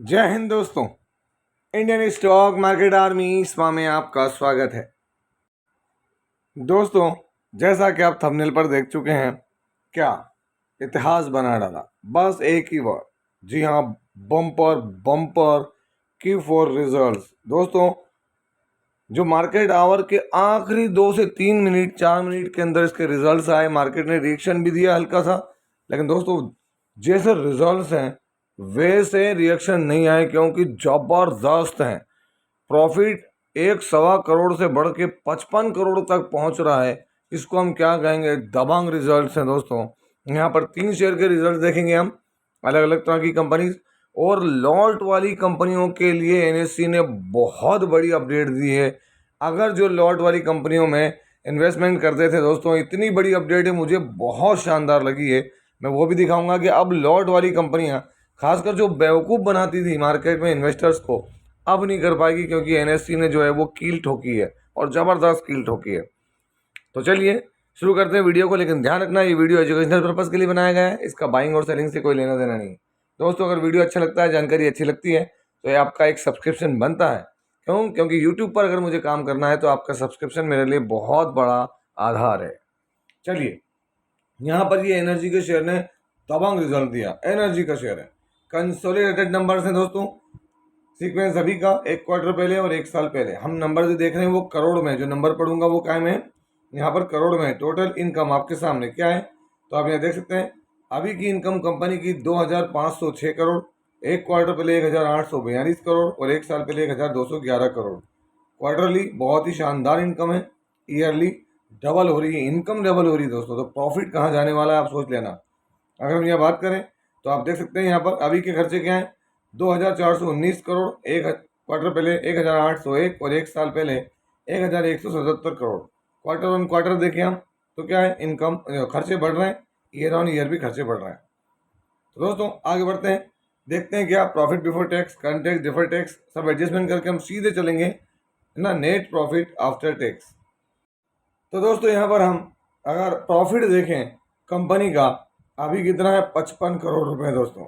जय हिंद दोस्तों। Indian stock market army spa में आपका स्वागत है। दोस्तों, जैसा कि आप थंबनेल पर देख चुके हैं, क्या इतिहास बना डाला, बस एक ही वर्ड, जी हाँ, बम्पर बम्पर की फॉर रिजल्ट्स। दोस्तों, जो मार्केट आवर के आखिरी 2 से 3 मिनट 4 मिनट के अंदर इसके रिजल्ट्स आए, मार्केट ने रिएक्शन भी दिया हल्का सा, लेकिन दोस्तों जैसे रिजल्ट्स हैं वैसे रिएक्शन नहीं आए, क्योंकि जबरदस्त हैं। प्रॉफिट 1.25 करोड़ से बढ़ के 55 करोड़ तक पहुंच रहा है। इसको हम क्या कहेंगे, दबंग रिजल्ट्स हैं दोस्तों। यहाँ पर 3 शेयर के रिजल्ट देखेंगे हम, अलग अलग तरह की कंपनीज, और लॉट वाली कंपनियों के लिए एनएससी ने बहुत बड़ी अपडेट दी है। अगर जो लॉट वाली कंपनियों में इन्वेस्टमेंट करते थे दोस्तों, इतनी बड़ी अपडेट है, मुझे बहुत शानदार लगी है। मैं वो भी दिखाऊंगा कि अब लॉट वाली कंपनियां, खासकर जो बेवकूफ़ बनाती थी मार्केट में इन्वेस्टर्स को, अब नहीं कर पाएगी, क्योंकि एनएससी ने जो है वो कील ठोकी है, और ज़बरदस्त कील ठोकी है। तो चलिए शुरू करते हैं वीडियो को, लेकिन ध्यान रखना ये वीडियो एजुकेशनल पर्पज़ के लिए बनाया गया है, इसका बाइंग और सेलिंग से कोई लेना देना नहीं। दोस्तों, अगर वीडियो अच्छा लगता है, जानकारी अच्छी लगती है, तो ये आपका एक सब्सक्रिप्शन बनता है। क्योंकि यूट्यूब पर अगर मुझे काम करना है तो आपका सब्सक्रिप्शन मेरे लिए बहुत बड़ा आधार है। चलिए, यहाँ पर ये एनर्जी के शेयर ने दबंग रिजल्ट दिया। एनर्जी का शेयर है, कंसोलिडेटेड नंबर्स हैं दोस्तों, सीक्वेंस अभी का 1 क्वार्टर पहले और 1 साल पहले। हम नंबर जो देख रहे हैं वो करोड़ में, जो नंबर पढ़ूंगा वो कायम है, यहाँ पर करोड़ में। टोटल इनकम आपके सामने क्या है, तो आप यहाँ देख सकते हैं अभी की इनकम कंपनी की 2506 करोड़, 1 क्वार्टर पहले 1842 करोड़, और 1 साल पहले 1211 करोड़। क्वार्टरली बहुत ही शानदार इनकम है, ईयरली डबल हो रही है, इनकम डबल हो रही है दोस्तों। तो प्रॉफिट कहाँ जाने वाला है आप सोच लेना। अगर हम यहाँ बात करें तो आप देख सकते हैं यहाँ पर अभी के खर्चे क्या हैं, 2419 करोड़, 1 क्वार्टर पहले 1801, और 1 साल पहले 1177 करोड़। क्वार्टर ऑन क्वार्टर देखें हम तो क्या है, इनकम खर्चे बढ़ रहे हैं, ईयर ऑन ईयर भी खर्चे बढ़ रहे हैं। तो दोस्तों आगे बढ़ते हैं, देखते हैं क्या profit before tax, current tax, defer tax सब एडजस्टमेंट करके हम सीधे चलेंगे ना नेट प्रॉफिट आफ्टर टैक्स। तो दोस्तों यहाँ पर हम अगर प्रॉफिट देखें कंपनी का, अभी कितना है, 55 करोड़ रुपए दोस्तों।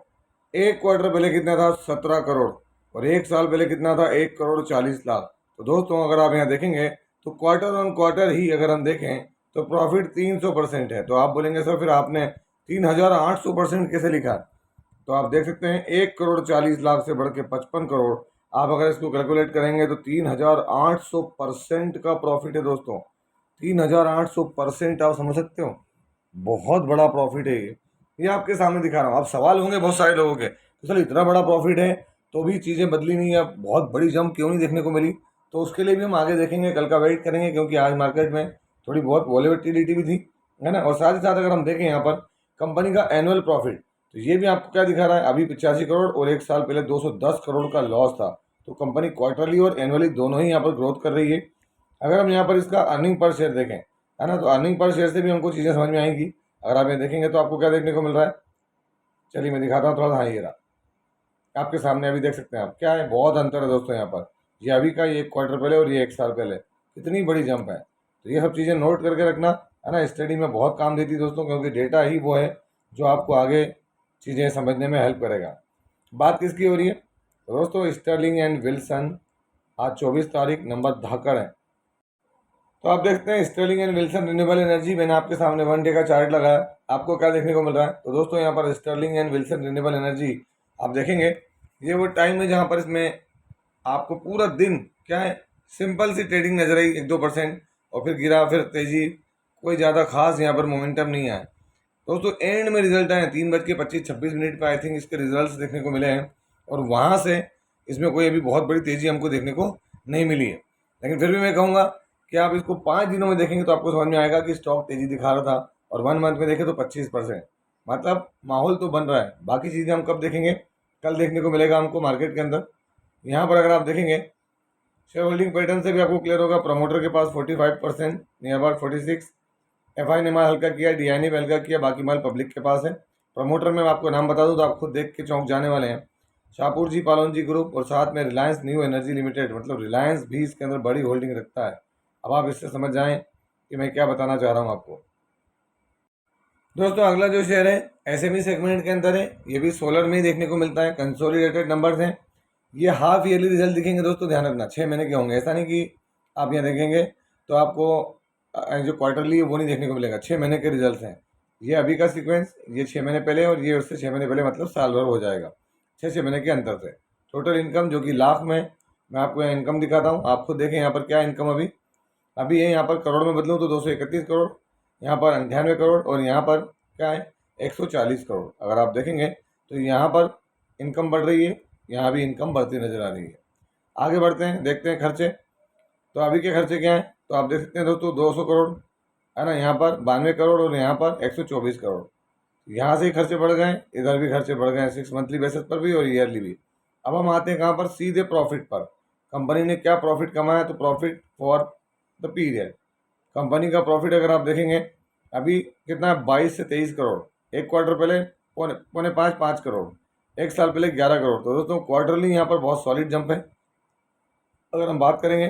1 क्वार्टर पहले कितना था, 17 करोड़, और 1 साल पहले कितना था, 1 करोड़ 40 लाख। तो दोस्तों अगर आप यहाँ देखेंगे तो क्वार्टर ऑन क्वार्टर ही अगर हम देखें तो प्रॉफिट 300% है। तो आप बोलेंगे सर फिर आपने 3800% कैसे लिखा, तो आप देख सकते हैं 1 करोड़ 40 लाख से बढ़ के 55 करोड़। आप अगर इसको कैलकुलेट करेंगे तो 3800% का प्रॉफिट है दोस्तों। 3800% आप समझ सकते हो, बहुत बड़ा प्रॉफिट है ये आपके सामने दिखा रहा हूँ। अब सवाल होंगे बहुत सारे लोगों के, तो सर इतना बड़ा प्रॉफिट है तो भी चीज़ें बदली नहीं है, बहुत बड़ी जंप क्यों नहीं देखने को मिली। तो उसके लिए भी हम आगे देखेंगे, कल का वेट करेंगे, क्योंकि आज मार्केट में थोड़ी बहुत वॉलेटिलिटी भी थी, है ना। और साथ ही साथ अगर हम देखें यहाँ पर कंपनी का एनुअल प्रॉफिट, तो ये भी आपको क्या दिखा रहा है, अभी 85 करोड़, और 1 साल पहले 210 करोड़ का लॉस था। तो कंपनी क्वार्टरली और एनुअली दोनों ही यहाँ पर ग्रोथ कर रही है। अगर हम यहाँ पर इसका अर्निंग पर शेयर देखें, है ना, तो अर्निंग पर शेयर से भी हमको चीज़ें समझ में आएंगी। अगर आप ये देखेंगे तो आपको क्या देखने को मिल रहा है, चलिए मैं दिखाता हूँ थोड़ा सा। हाँ, ये रहा आपके सामने, अभी देख सकते हैं आप, क्या है, बहुत अंतर है दोस्तों यहाँ पर। ये अभी का, ये 1 क्वार्टर पहले और ये 1 साल पहले, कितनी बड़ी जंप है। तो ये सब चीज़ें नोट करके रखना, है ना, स्टडी में बहुत काम देती है दोस्तों, क्योंकि डेटा ही वो है जो आपको आगे चीज़ें समझने में हेल्प करेगा। बात किसकी हो रही है, तो दोस्तों स्टर्लिंग एंड विल्सन, आज 24 तारीख, नंबर धाकड़ है। तो आप देखते हैं Sterling and Wilson renewable energy, मैंने आपके सामने 1 डे का चार्ट लगाया, आपको क्या देखने को मिल रहा है। तो दोस्तों यहाँ पर Sterling and Wilson renewable energy आप देखेंगे, ये वो टाइम है जहाँ पर इसमें आपको पूरा दिन क्या है, सिंपल सी ट्रेडिंग नजर आई, 1-2%, और फिर गिरा, फिर तेजी, कोई ज़्यादा खास यहाँ पर मोमेंटम नहीं आया। दोस्तों एंड में रिजल्ट आए 3:25-26 पर, आई थिंक इसके रिजल्ट्स देखने को मिले हैं, और वहाँ से इसमें कोई अभी बहुत बड़ी तेज़ी हमको देखने को नहीं मिली है। लेकिन फिर भी मैं कहूँगा कि आप इसको 5 दिनों में देखेंगे तो आपको समझ में आएगा कि स्टॉक तेज़ी दिखा रहा था, और 1 मंथ में देखें तो 25%, मतलब माहौल तो बन रहा है। बाकी चीज़ें हम कब देखेंगे, कल देखने को मिलेगा हमको मार्केट के अंदर। यहाँ पर अगर आप देखेंगे शेयर होल्डिंग पैटर्न से भी आपको क्लियर होगा, प्रमोटर के पास 45%, नियर अबाउट 46, एफआई ने माल हल्का किया, डीआईनी भी हल्का किया, बाकी माल पब्लिक के पास है। प्रमोटर में मैं आपको नाम बता दूं तो आप खुद देख के चौंक जाने वाले हैं, शाहपुर जी पालोन जी ग्रुप, और साथ में रिलायंस न्यू एनर्जी लिमिटेड, मतलब रिलायंस भी इसके अंदर बड़ी होल्डिंग रखता है। अब आप इससे समझ जाएं कि मैं क्या बताना चाह रहा हूँ आपको। दोस्तों अगला जो शेयर है एसएमई सेगमेंट के अंदर है, ये भी सोलर में ही देखने को मिलता है। कंसोलिडेटेड नंबर्स हैं, ये हाफ ईयरली रिजल्ट दिखेंगे दोस्तों, ध्यान रखना 6 महीने के होंगे। ऐसा नहीं कि आप यहाँ देखेंगे तो आपको जो क्वार्टरली है वो नहीं देखने को मिलेगा, 6 महीने के रिजल्ट हैं। ये अभी का सीक्वेंस, ये 6 महीने पहले और ये उससे 6 महीने पहले, मतलब साल भर हो जाएगा 6 महीने के अंतर से। टोटल इनकम जो कि लाख में, मैं आपको यहाँ इनकम दिखाता हूँ, आप खुद देखें यहाँ पर क्या इनकम अभी अभी है। यहाँ पर करोड़ में बदलूँ तो 231 करोड़, यहाँ पर 98 करोड़ और यहाँ पर क्या है 140 करोड़। अगर आप देखेंगे तो यहाँ पर इनकम बढ़ रही है, यहाँ भी इनकम बढ़ती नजर आ रही है। आगे बढ़ते हैं, देखते हैं खर्चे। तो अभी के खर्चे क्या हैं, तो आप देख सकते हैं दोस्तों 200 करोड़ है ना, यहाँ पर 92 करोड़ और यहाँ पर 124 करोड़। यहाँ से ही खर्चे बढ़ गए, इधर भी खर्चे बढ़ गए, 6 मंथली बेसिस पर भी और ईयरली भी। अब हम आते हैं कहाँ पर, सीधे प्रॉफिट पर। कंपनी ने क्या प्रॉफिट कमाया, तो profit for the period, company का प्रॉफिट अगर आप देखेंगे अभी कितना है, 22 से 23 करोड़। एक क्वार्टर पहले पौने पौने 5 करोड़, एक साल पहले 11 करोड़। तो दोस्तों क्वार्टरली यहाँ पर बहुत सॉलिड जंप है। अगर हम बात करेंगे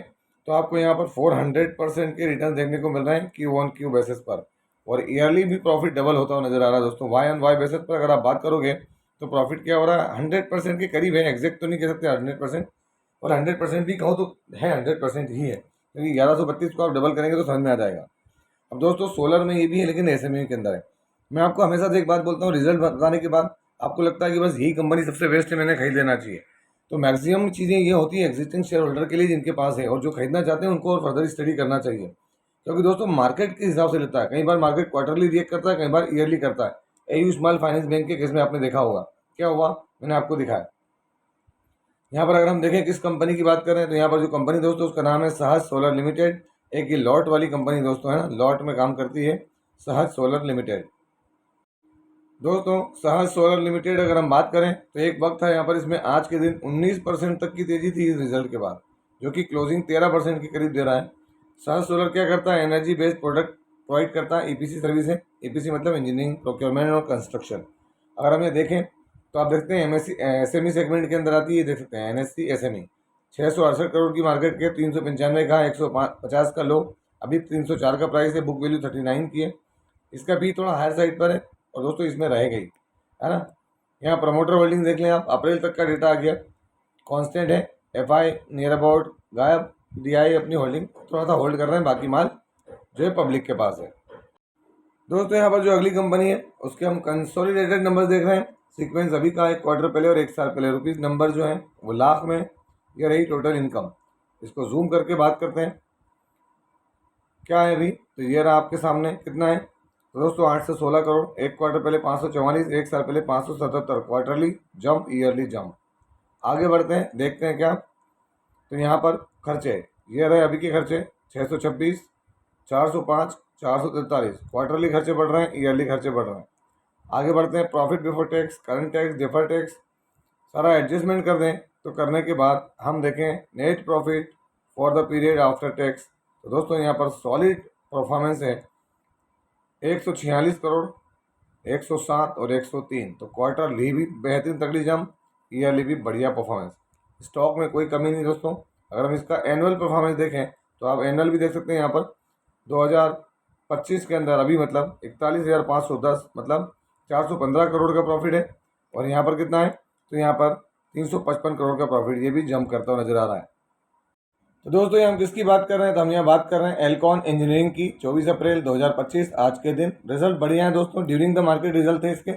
तो आपको यहाँ पर 400% के रिटर्न देखने को मिल रहे हैं क्यू ऑन क्यू बेसिस पर, और ईयरली भी प्रॉफिट डबल होता हुआ नजर आ रहा है दोस्तों। वाई ऑन वाई बेसिस पर अगर आप बात करोगे तो प्रॉफिट क्या हो रहा है, 100% के करीब है। एग्जैक्ट तो नहीं कह सकते 100%, और 100% भी कहो तो है, 100% ही है, क्योंकि 1132 को आप डबल करेंगे तो समझ में आ जाएगा। अब दोस्तों सोलर में ये भी है, लेकिन एसएमई के अंदर है। मैं आपको हमेशा से एक बात बोलता हूँ, रिजल्ट बताने के बाद आपको लगता है कि बस यही कंपनी सबसे बेस्ट है, मैंने खरीद लेना चाहिए। तो मैक्सिमम चीज़ें ये होती है एग्जिस्टिंग शेयर होल्डर के लिए जिनके पास है, और जो खरीदना चाहते हैं उनको और फर्दर स्टडी करना चाहिए, क्योंकि दोस्तों मार्केट के हिसाब से लेता है। कई बार मार्केट क्वार्टरली रिएक्ट करता है, कई बार ईयरली करता है। एयू स्मॉल फाइनेंस बैंक के केस में आपने देखा होगा क्या हुआ, मैंने आपको दिखाया। यहाँ पर अगर हम देखें किस कंपनी की बात करें, तो यहाँ पर जो कंपनी दोस्तों उसका नाम है सहज सोलर लिमिटेड। एक ये लॉट वाली कंपनी दोस्तों है ना, लॉट में काम करती है सहज सोलर लिमिटेड। दोस्तों सहज सोलर लिमिटेड अगर हम बात करें तो एक वक्त था यहाँ पर, इसमें आज के दिन 19% तक की तेजी थी इस रिजल्ट के बाद, जो कि क्लोजिंग 13% के करीब दे रहा है। सहज सोलर क्या करता है, एनर्जी बेस्ड प्रोडक्ट प्रोवाइड करता है, ईपीसी सर्विस है। ईपीसी मतलब इंजीनियरिंग, प्रोक्योरमेंट और कंस्ट्रक्शन। अगर हम ये देखें तो आप देखते हैं एसएमई सेगमेंट के अंदर आती है, देख सकते हैं एनएससी एसएमई। 668 करोड़ की मार्केट के, 395 का, 150 का लो, अभी 304 का प्राइस है, बुक वैल्यू 39 की है। इसका भी थोड़ा हायर साइड पर है, और दोस्तों इसमें रह गई है ना। यहाँ प्रमोटर होल्डिंग देख लें आप, अप्रैल तक का डेटा आ गया, कांस्टेंट है। एफआई नियर अबाउट गायब, डीआई अपनी होल्डिंग थोड़ा सा होल्ड कर रहे हैं, बाकी माल जो है पब्लिक के पास है। दोस्तों यहाँ पर जो अगली कंपनी है उसके हम कंसोलिडेटेड नंबर देख रहे हैं। सीक्वेंस अभी का, एक क्वार्टर पहले और एक साल पहले। रुपीज़ नंबर जो है वो लाख में, ये रही टोटल इनकम। इसको जूम करके बात करते हैं क्या है अभी, तो ये रहा आपके सामने कितना है। तो दोस्तों 8 से 16 करोड़, एक क्वार्टर पहले 544, एक साल पहले 577, क्वार्टरली जंप, ईयरली जंप। आगे बढ़ते हैं, देखते हैं क्या। तो यहाँ पर खर्चे, ये रहे अभी के खर्चे, 626, 405, 443। क्वार्टरली खर्चे बढ़ रहे हैं, ईयरली खर्चे बढ़ रहे हैं। आगे बढ़ते हैं, profit before tax, current tax, defer tax, सारा एडजस्टमेंट कर दें तो करने के बाद हम देखें net profit for the period after tax. तो दोस्तों यहाँ पर सॉलिड परफॉर्मेंस है, 146 करोड़, 107 और 103। तो क्वार्टरली भी बेहतरीन तगड़ी जंप, ईयरली भी बढ़िया परफॉर्मेंस, स्टॉक में कोई कमी नहीं दोस्तों। अगर हम इसका एनुअल परफॉर्मेंस देखें तो आप एनुअल भी देख सकते हैं। यहाँ पर 2025 के अंदर अभी मतलब 41,510, मतलब 415 करोड़ का प्रॉफिट है, और यहाँ पर कितना है, तो यहाँ पर 355 करोड़ का प्रॉफिट, ये भी जंप करता हुआ नजर आ रहा है। तो दोस्तों ये हम किसकी बात कर रहे हैं, तो हम यहाँ बात कर रहे हैं एल्कॉन इंजीनियरिंग की। 24 अप्रैल 2025 आज के दिन रिजल्ट बढ़िया है दोस्तों, ड्यूरिंग द मार्केट रिजल्ट थे इसके।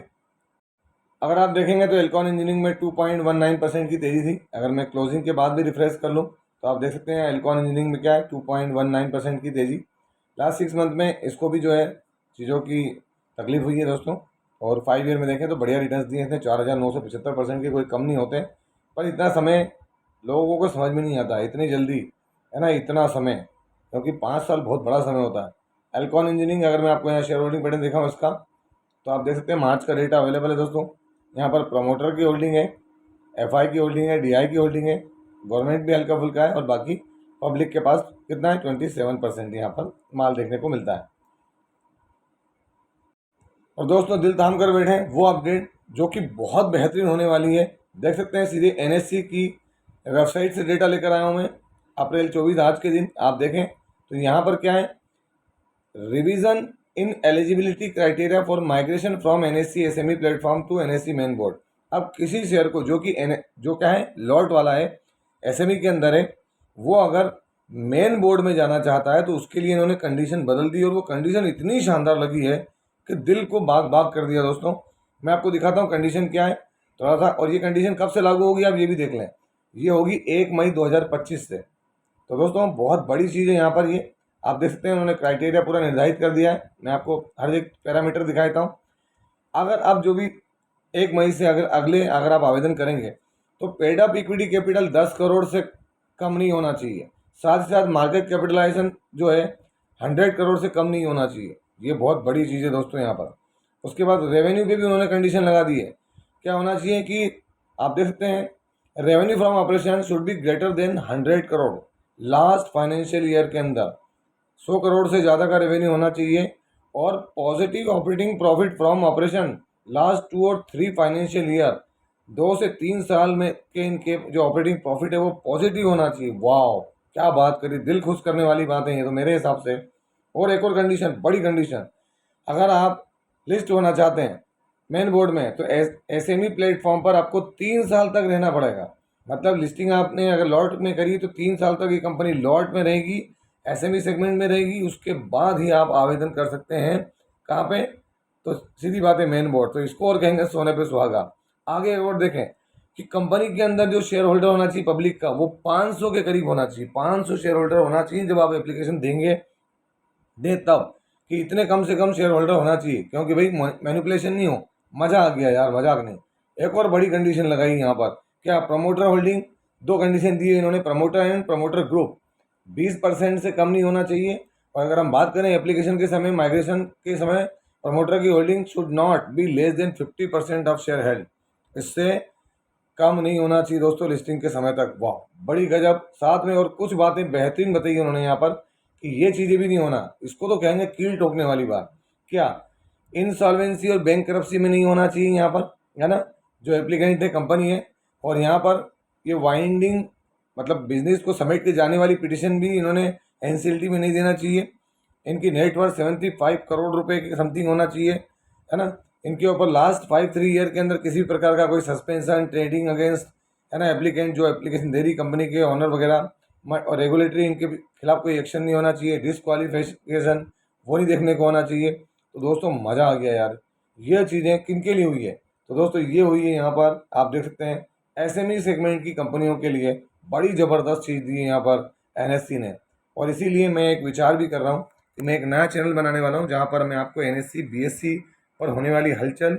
अगर आप देखेंगे तो एल्कॉन इंजीनियरिंग में 2.19% की तेजी थी। अगर मैं क्लोजिंग के बाद भी रिफ्रेश कर लूँ तो आप देख सकते हैं एल्कॉन इंजीनियरिंग में क्या है, 2.19% की तेजी। लास्ट 6 मंथ में इसको भी जो है चीज़ों की तकलीफ हुई है दोस्तों, और 5 ईयर में देखें तो बढ़िया रिटर्न्स दिए इसने, 4,975% के, कोई कम नहीं होते। पर इतना समय लोगों को समझ में नहीं आता इतनी जल्दी, है ना, इतना समय, क्योंकि 5 साल बहुत बड़ा समय होता है। एल्कॉन इंजीनियरिंग अगर मैं आपको यहाँ शेयर होल्डिंग पैटर्न दिखाऊँ इसका, तो आप देख सकते हैं मार्च का डेटा अवेलेबल है दोस्तों। यहाँ पर प्रमोटर की होल्डिंग है, एफआई की होल्डिंग है, डीआई की होल्डिंग है, गवर्नमेंट भी हल्का फुल्का है, और बाकी पब्लिक के पास कितना है, 27% यहाँ पर माल देखने को मिलता है। और दोस्तों दिल थाम कर बैठे वो अपडेट जो कि बहुत बेहतरीन होने वाली है। देख सकते हैं सीधे एनएससी की वेबसाइट से डेटा लेकर आया हूँ मैं, अप्रैल 24 आज के दिन। आप देखें तो यहाँ पर क्या है, revision in eligibility criteria for migration from NSE SME platform to NSE main board. अब किसी शेयर को जो कि जो क्या है लॉट वाला है, एसएमई के अंदर है, वो अगर मेन बोर्ड में जाना चाहता है तो उसके लिए इन्होंने कंडीशन बदल दी, और वो कंडीशन इतनी शानदार लगी है कि दिल को बाग बाग कर दिया। दोस्तों मैं आपको दिखाता हूँ कंडीशन क्या है थोड़ा सा, और ये कंडीशन कब से लागू होगी आप ये भी देख लें। ये होगी 1 मई 2025 से। तो दोस्तों बहुत बड़ी चीज़ है यहाँ पर, ये आप देख सकते हैं उन्होंने क्राइटेरिया पूरा निर्धारित कर दिया है। मैं आपको हर एक पैरामीटर दिखाता हूँ। अगर आप जो भी 1 मई से अगर आप आवेदन करेंगे तो paid up equity capital 10 crore से कम नहीं होना चाहिए। साथ ही साथ मार्केट कैपिटलाइजेशन जो है 100 करोड़ से कम नहीं होना चाहिए। ये बहुत बड़ी चीज़ है दोस्तों यहाँ पर। उसके बाद रेवेन्यू पे भी उन्होंने कंडीशन लगा दी है। क्या होना चाहिए कि आप देख सकते हैं revenue from operation should be greater than 100 crore last financial year के अंदर। 100 करोड़ से ज़्यादा का रेवेन्यू होना चाहिए, और positive operating profit from operation last 2 और 3 फाइनेंशियल ईयर, 2 से 3 साल में के इनके जो ऑपरेटिंग प्रॉफिट है वो पॉजिटिव होना चाहिए। वाह क्या बात करी, दिल खुश करने वाली बात है ये तो मेरे हिसाब से। और एक और कंडीशन, बड़ी कंडीशन, अगर आप लिस्ट होना चाहते हैं मेन बोर्ड में तो एसएमई प्लेटफॉर्म पर आपको 3 साल तक रहना पड़ेगा। मतलब लिस्टिंग आपने अगर लॉट में करी तो 3 साल तक ये कंपनी लॉट में रहेगी, एसएमई सेगमेंट में रहेगी। उसके बाद ही आप आवेदन कर सकते हैं कहाँ पे, तो सीधी बात है मेन बोर्ड। तो इसको और कहेंगे सोने पे सुहागा। आगे और देखें कि कंपनी के अंदर जो शेयर होल्डर होना चाहिए पब्लिक का वो 500 के करीब होना चाहिए। 500 शेयर होल्डर होना चाहिए जब आप एप्लीकेशन दें तब, कि इतने कम से कम शेयर होल्डर होना चाहिए, क्योंकि भाई मैनिपुलेशन नहीं हो। मज़ा आ गया यार, मजाक नहीं। एक और बड़ी कंडीशन लगाई यहाँ पर, क्या प्रमोटर होल्डिंग, 2 कंडीशन दी है इन्होंने, प्रमोटर एंड प्रमोटर ग्रुप 20% से कम नहीं होना चाहिए। और अगर हम बात करें एप्लीकेशन के समय, माइग्रेशन के समय, प्रमोटर की holding should not be less than 50% of share held, इससे कम नहीं होना चाहिए दोस्तों लिस्टिंग के समय तक। वाह बड़ी गजब। साथ में और कुछ बातें बेहतरीन बताई उन्होंने यहाँ पर कि ये चीज़ें भी नहीं होना, इसको तो कहेंगे कील ठोकने वाली बात। क्या इंसॉल्वेंसी और बैंक करप्सी में नहीं होना चाहिए यहाँ पर, है ना। जो एप्लीकेंट है कंपनी है, और यहाँ पर ये वाइंडिंग मतलब बिजनेस को समेट के जाने वाली पिटिशन भी इन्होंने एनसीएलटी में नहीं देना चाहिए। इनकी नेटवर्थ 75 करोड़ रुपए की समथिंग होना चाहिए, है ना। इनके ऊपर लास्ट 5-3 ईयर के अंदर किसी भी प्रकार का कोई सस्पेंशन ट्रेडिंग अगेंस्ट, है ना, एप्लीकेंट जो एप्लीकेशन दे रही कंपनी के ऑनर वगैरह, और रेगुलेटरी इनके खिलाफ कोई एक्शन नहीं होना चाहिए। डिसक्वालिफिकेशन वो नहीं देखने को होना चाहिए। तो दोस्तों मज़ा आ गया यार। ये चीज़ें किन के लिए हुई है, तो दोस्तों ये हुई है यहाँ पर आप देख सकते हैं एसएमई सेगमेंट की कंपनियों के लिए बड़ी ज़बरदस्त चीज़ दी है यहाँ पर एनएससी ने। और इसीलिए मैं एक विचार भी कर रहा हूँ कि मैं एक नया चैनल बनाने वाला हूँ जहाँ पर मैं आपको एनएससी बीएससी पर होने वाली हलचल,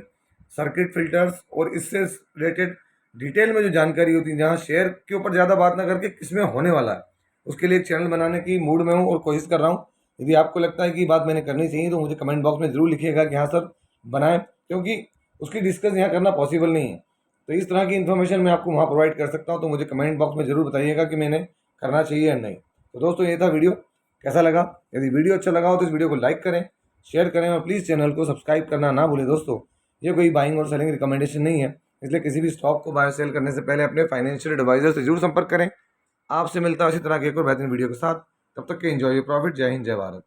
सर्किट फिल्टर्स और इससे रिलेटेड डिटेल में जो जानकारी होती है, जहाँ शेयर के ऊपर ज़्यादा बात ना करके किसमें होने वाला है, उसके लिए एक चैनल बनाने की मूड में हूँ और कोशिश कर रहा हूँ। यदि आपको लगता है कि बात मैंने करनी चाहिए तो मुझे कमेंट बॉक्स में ज़रूर लिखिएगा कि हाँ सर बनाएं, क्योंकि उसकी डिस्कस यहाँ करना पॉसिबल नहीं है। तो इस तरह की इन्फॉर्मेशन मैं आपको वहाँ प्रोवाइड कर सकता हूँ, तो मुझे कमेंट बॉक्स में ज़रूर बताइएगा कि मैंने करना चाहिए या नहीं। तो दोस्तों ये था वीडियो, कैसा लगा? यदि वीडियो अच्छा लगा हो तो इस वीडियो को लाइक करें, शेयर करें, और प्लीज़ चैनल को सब्सक्राइब करना ना भूलें। दोस्तों ये कोई बाइंग और सेलिंग रिकमेंडेशन नहीं है, इसलिए किसी भी स्टॉक को बाय सेल करने से पहले अपने फाइनेंशियल एडवाइजर से जरूर संपर्क करें। आपसे मिलता है इसी तरह के एक और बेहतरीन वीडियो के साथ। तब तक के एंजॉय योर प्रॉफिट। जय हिंद, जय भारत।